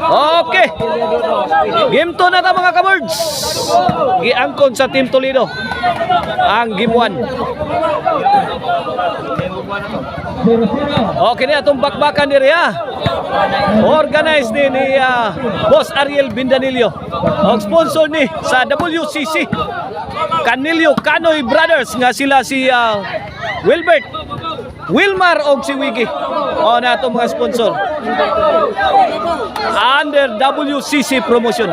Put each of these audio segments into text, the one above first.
Okay. Game 2 na ta mga kabords. Giangkon sa Team Toledo ang game 1. Okay na itong bakbakan diri ha. Organized din ni Boss Ariel Bindanillo. Ang sponsor ni sa WCC Canilio Canoy Brothers nga sila si Wilbert, Wilmar og si Wiggy. O na itong mga sponsor under WCC promotion.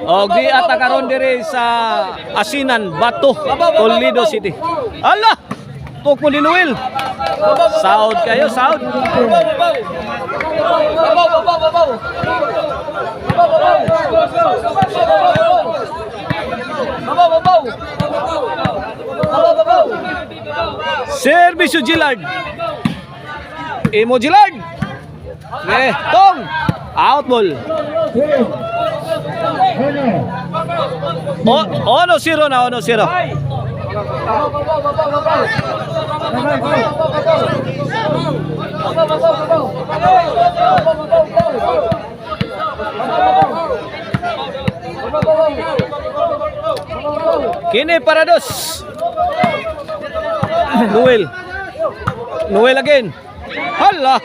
O di ata karon diri sa Asinan, Bato, Toledo City. Allah! Tok mo ni Noel. Sound kayo, sound. Servisyo Gillard. Imo Gillard. Tong. Out ball. Ono zero na, ono zero. Kini para dos. Noel. Noel again. Hala.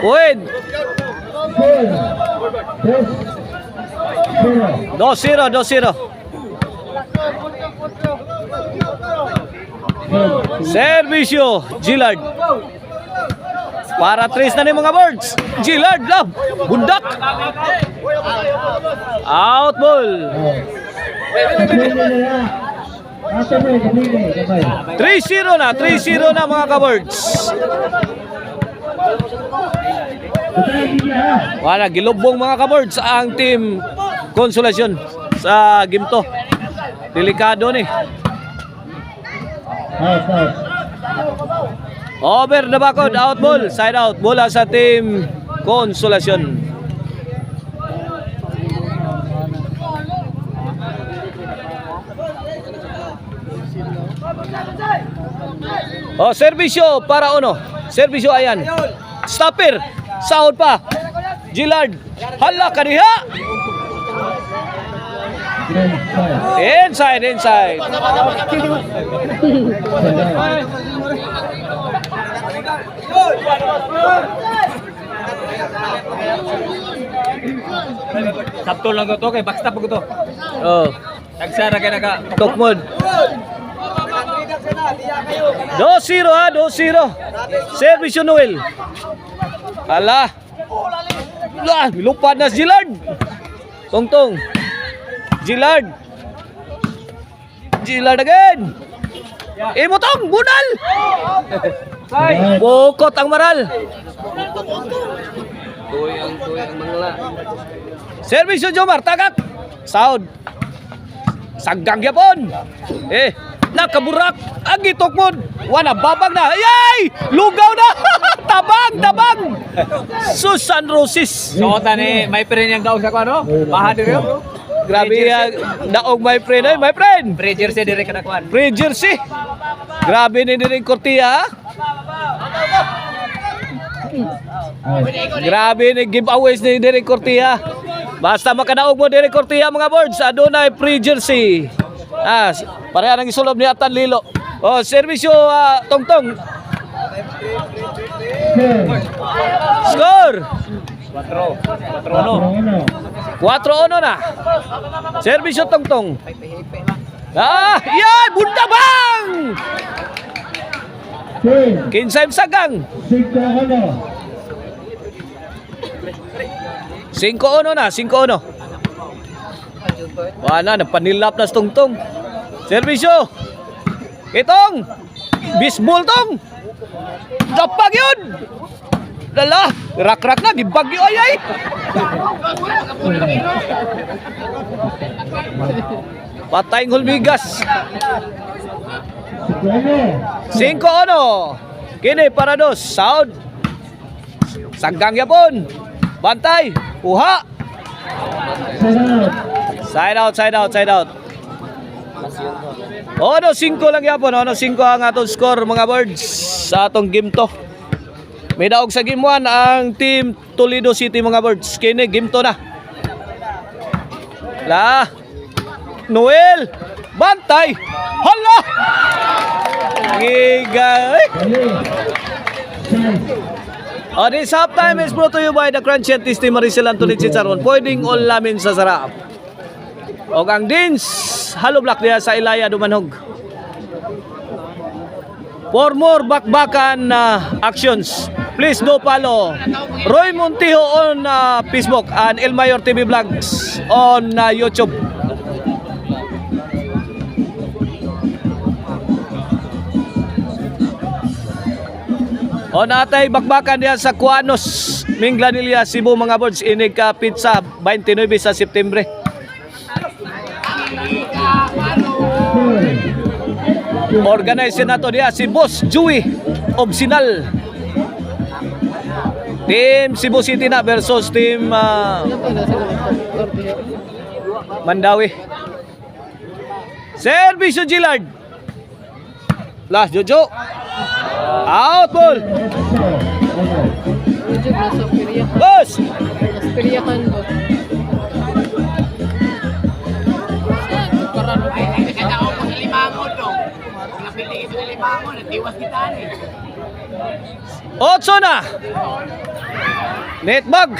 Wait. 2-0, 2-0. Servisyo Gillard. Para 3 na ni mga birds. Gillard love. Bundak. Out ball. 3-0 na. 3-0 na mga ka-birds. Wala, gilubong mga ka-birds ang team Konsolasyon sa game to. Delikado ni. Over the backward, out ball, side out, bola sa team Konsolasyon. Oh, servisyo para Ono. Servisyo ayan. Stopper, sahod pa. Gillard, hala kaniha. Inside, inside. Sabtol lang to kay backstop ko to. Oh. Nagsara kay naga Tokmod. 2-0 ha, 2-0. Servisyo Noel. Hala. Lah, lupad na si Gillard. Tong-tong. Gillard. Gillard again. Imotong, bunal. Bukot ang maral. tuyang mangla. Servisyo Jomar, tagak. Sound. Saggang yapon. Nakaburak. Agi Tokmod. Wana, babang na. Ayay! Lugaw na. Tabang, tabang. Susan Roses. Sota ni may friend yang daw sa ko ano? Baha diri. Grabe yan. Daog my friend. Ay, my friend. Pre-jersey diri kada kuan. Free jersey. Grabe ni Direk Cortia. Grabe ni giveaways ni Direk Cortia. Basta makadaog mo Direk Cortia mga boards. Adunay free jersey. Pareha nang isulob ni Atan Lilo. Oh, servisyo Tongtong. Score. 4-1 na. Servisyo Tongtong. Yan! Bunda bang! Kinsay sagang. 5-1 na, 5-1. Wala, napanilap na sa Tongtong. Servisyo. Itong. Bisbol tong. Dapag yun. Dala. Rak-rak na. Gibagyo ay. Patayng hulmigas. 5-1. Kini para dos. Sound. Sanggang yapon. Bantay. Uha. Side out, side out, side out. Ono 5 lang yapon, ono 5 ang atong score mga birds sa atong game to. May daog sa game 1 ang team Toledo City mga birds. Kini game 2 na. La. Noel. Bantay. Hala. Gigay. This halftime is brought to you by the Crunch and Tasty Maricel Antonin Chicharon. Pwedeng all lamin sa sarap. O ang Dins, Halo Black diya sa Ilaya Dumanhog. For more bakbakan actions, please do follow Roy Montijo on Facebook and El Mayor TV Vlogs on YouTube. O natay bakbakan diya sa Cuanos, Minglanilla, Cebu mga birds. Inig ka pizza 29 sa September. Organize na to diya si Boss Joey Obsinal. Team Cebu City na versus team Mandawi. Servisyo Gillard. Last Jojo. Out ball. Boss. Otso na. Netbag.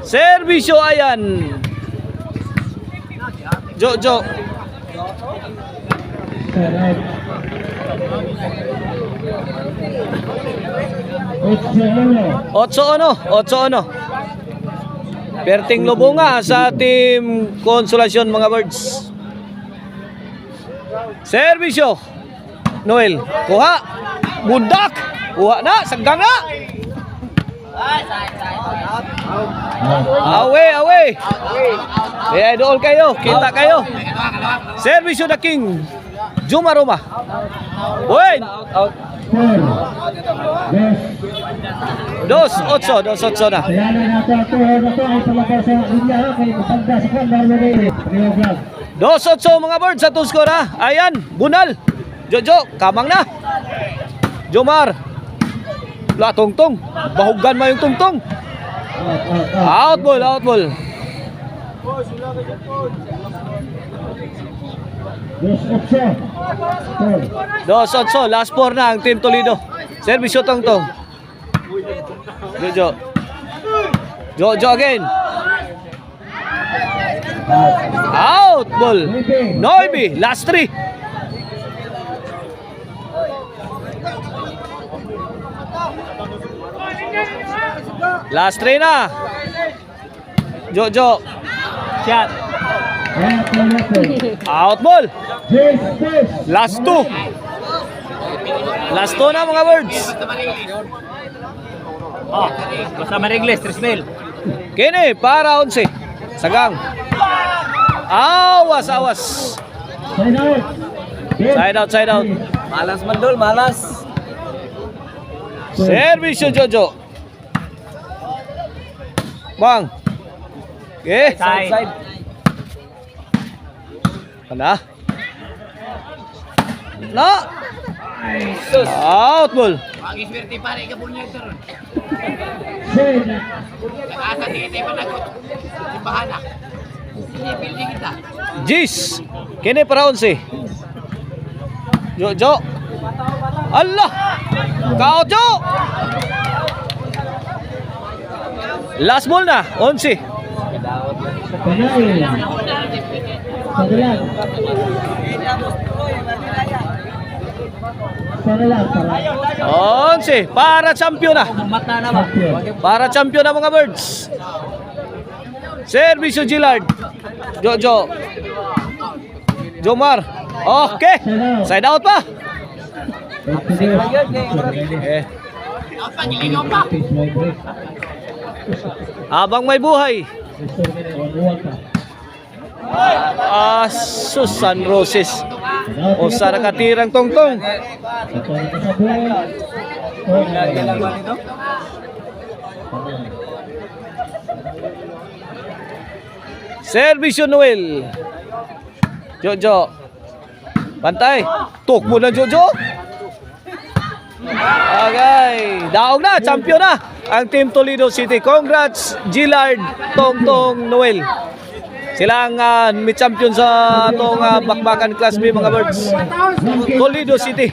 Servisyo ayan. Jojo. Otso ono. Perting Lobonga sa team Konsolasyon mga birds. Servisyo. Noel. Kuha. Bundak. Kuha na. Saggang na. Away. Idol kayo. Kita kayo. Servisyo na King. Jumaroma. Wait. 2-8 na. Dos 8 mga birds sa score ha. Ayan, Bunal. Jojo, kamang na. Jomar. La tungtong. Bahugan mo yung tungtong. Out ball. 2-8, last 4 na ang Team Toledo. Servisyo tongtong. Jojo again. Out ball. Noibi, last 3. Last 3 na. Jojo. Shot. Out ball. Last 2. Last 2 na mga birds. Basta marigles, Trismel. Kini para 11. Sagang. Awas. Side out. Malas mandol, malas. Servisyo Jojo. Bang. Okay. Side. Na. Out ball. Pag-iswerte pare ka punya ito ron. Asa di kita panagot. Simbahanak. Sinipildi kita. Jis. Kini para 11. Jojo. Allah. Kaujo. Last ball na. 11. Onse para champion na. Para champion na mga birds. Servisyo Gillard. Jojo. Jomar. Okay. Side out pa. Habang may buhay. Susan Roses. O sa nakatirang tongtong. Servisyo Noel. Jojo. Bantay. Tukbo na Jojo. Okay. Daog na. Champion na ang Team Toledo City. Congrats, Gillard, Tongtong, Noel. Sila ang may champion sa itong bakbakan Class B, mga birds. Toledo City.